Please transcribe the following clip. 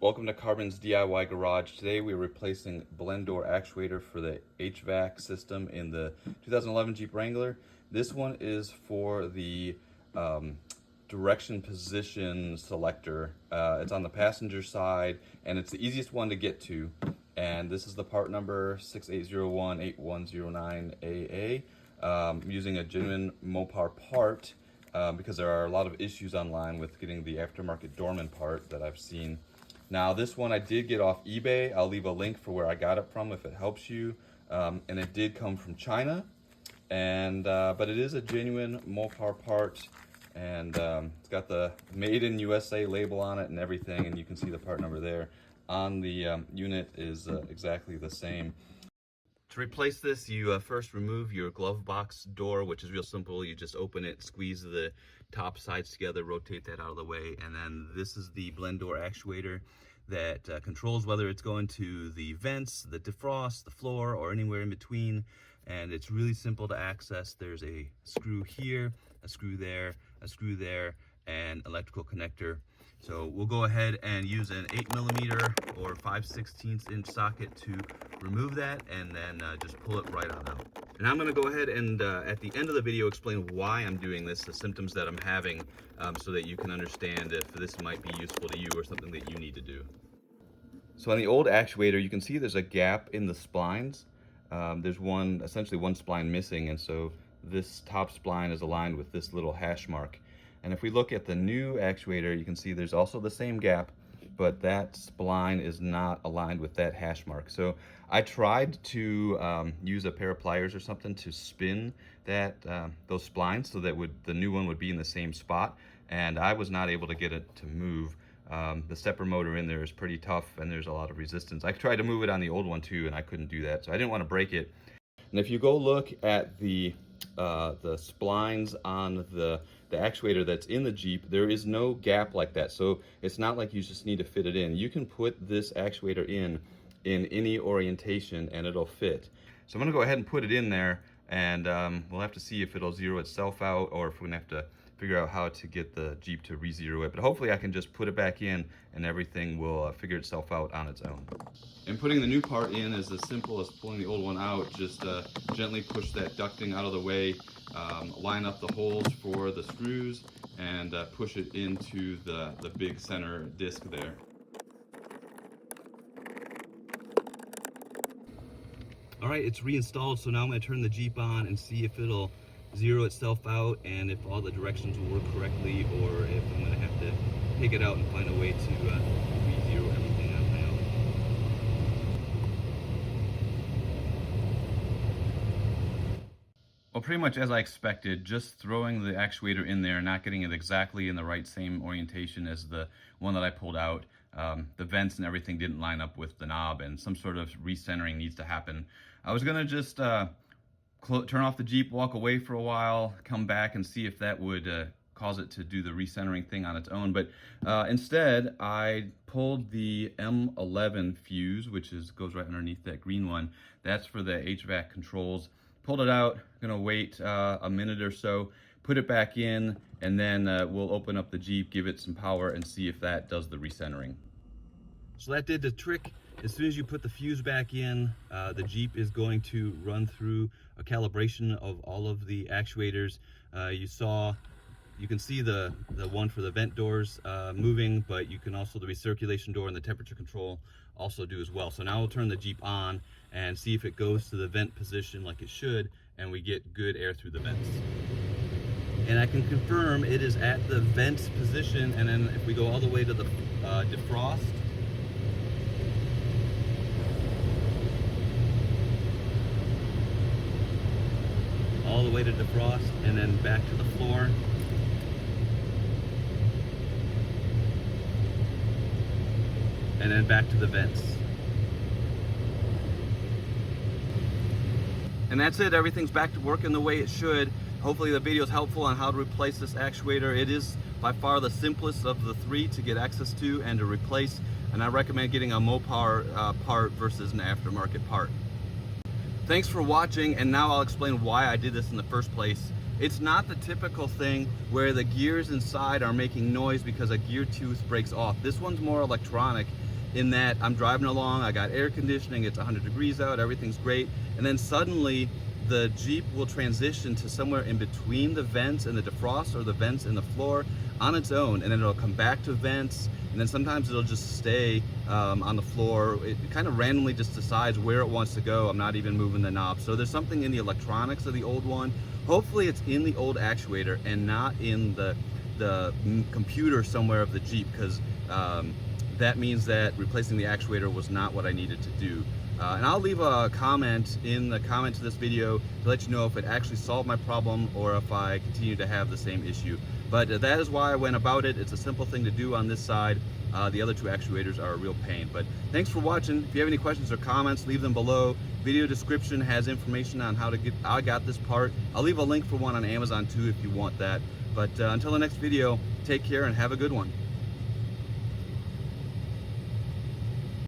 Welcome to Carbon's DIY Garage. Today we're replacing blend door actuator for the HVAC system in the 2011 Jeep Wrangler. This one is for the direction position selector. It's on the passenger side and it's the easiest one to get to. And this is the part number 68018109AA. I'm using a genuine Mopar part because there are a lot of issues online with getting the aftermarket Dorman part that I've seen. Now this one I did get off eBay. I'll leave a link for where I got it from if it helps you. And it did come from China, and but it is a genuine Mopar part, and it's got the Made in USA label on it and everything, and you can see the part number there. On the unit is exactly the same. To replace this, you first remove your glove box door, which is real simple. You just open it, squeeze the top sides together, rotate that out of the way, and then this is the blend door actuator that controls whether it's going to the vents, the defrost, the floor, or anywhere in between. And it's really simple to access. There's a screw here, a screw there, a screw there, and electrical connector. So we'll go ahead and use an 8mm or 5/16 inch socket to remove that, and then just pull it right on out. And I'm going to go ahead and at the end of the video explain why I'm doing this, the symptoms that I'm having, so that you can understand if this might be useful to you or something that you need to do. So on the old actuator, you can see there's a gap in the splines. There's essentially one spline missing, and so this top spline is aligned with this little hash mark. And if we look at the new actuator, you can see there's also the same gap, but that spline is not aligned with that hash mark. So I tried to use a pair of pliers or something to spin that those splines so that the new one would be in the same spot, and I was not able to get it to move. The stepper motor in there is pretty tough, and there's a lot of resistance. I tried to move it on the old one too, and I couldn't do that, so I didn't want to break it. And if you go look at the splines on the actuator that's in the Jeep, there is no gap like that. So it's not like you just need to fit it in. You can put this actuator in any orientation and it'll fit. So I'm gonna go ahead and put it in there, and we'll have to see if it'll zero itself out or if we're gonna have to figure out how to get the Jeep to re-zero it. But hopefully I can just put it back in and everything will figure itself out on its own. And putting the new part in is as simple as pulling the old one out. Just gently push that ducting out of the way, line up the holes for the screws, and push it into the big center disc there. All right, it's reinstalled, so now I'm going to turn the Jeep on and see if it'll zero itself out and if all the directions will work correctly, or if I'm going to have to take it out and find a way to re-zero everything on my own. Well, pretty much as I expected, just throwing the actuator in there, not getting it exactly in the right same orientation as the one that I pulled out. The vents and everything didn't line up with the knob, and some sort of recentering needs to happen. I was gonna just turn off the Jeep, walk away for a while, come back and see if that would cause it to do the recentering thing on its own. But instead, I pulled the M11 fuse, which goes right underneath that green one. That's for the HVAC controls. Pulled it out, gonna wait a minute or so, put it back in, and then we'll open up the Jeep, give it some power, and see if that does the recentering. So that did the trick. As soon as you put the fuse back in, the Jeep is going to run through a calibration of all of the actuators. You can see the one for the vent doors moving, but you can also, the recirculation door and the temperature control also do as well. So now we'll turn the Jeep on and see if it goes to the vent position like it should, and we get good air through the vents. And I can confirm it is at the vent position, and then if we go all the way to the defrost, all the way to defrost, and then back to the floor. And then back to the vents. And that's it, everything's back to working the way it should. Hopefully the video is helpful on how to replace this actuator. It is by far the simplest of the three to get access to and to replace, and I recommend getting a Mopar part versus an aftermarket part. Thanks for watching, and now I'll explain why I did this in the first place. It's not the typical thing where the gears inside are making noise because a gear tooth breaks off. This one's more electronic. in that I'm driving along, I got air conditioning, it's 100 degrees out, everything's great, and then suddenly the Jeep will transition to somewhere in between the vents and the defrost, or the vents and the floor on its own, and then it'll come back to vents, and then sometimes it'll just stay on the floor. It kind of randomly just decides where it wants to go. I'm not even moving the knob. So there's something in the electronics of the old one. Hopefully it's in the old actuator and not in the computer somewhere of the Jeep, because that means that replacing the actuator was not what I needed to do. And I'll leave a comment in the comment to this video to let you know if it actually solved my problem or if I continue to have the same issue. But that is why I went about it. It's a simple thing to do on this side. The other two actuators are a real pain. But thanks for watching. If you have any questions or comments, leave them below. Video description has information on how I got this part. I'll leave a link for one on Amazon too if you want that. But until the next video, take care and have a good one.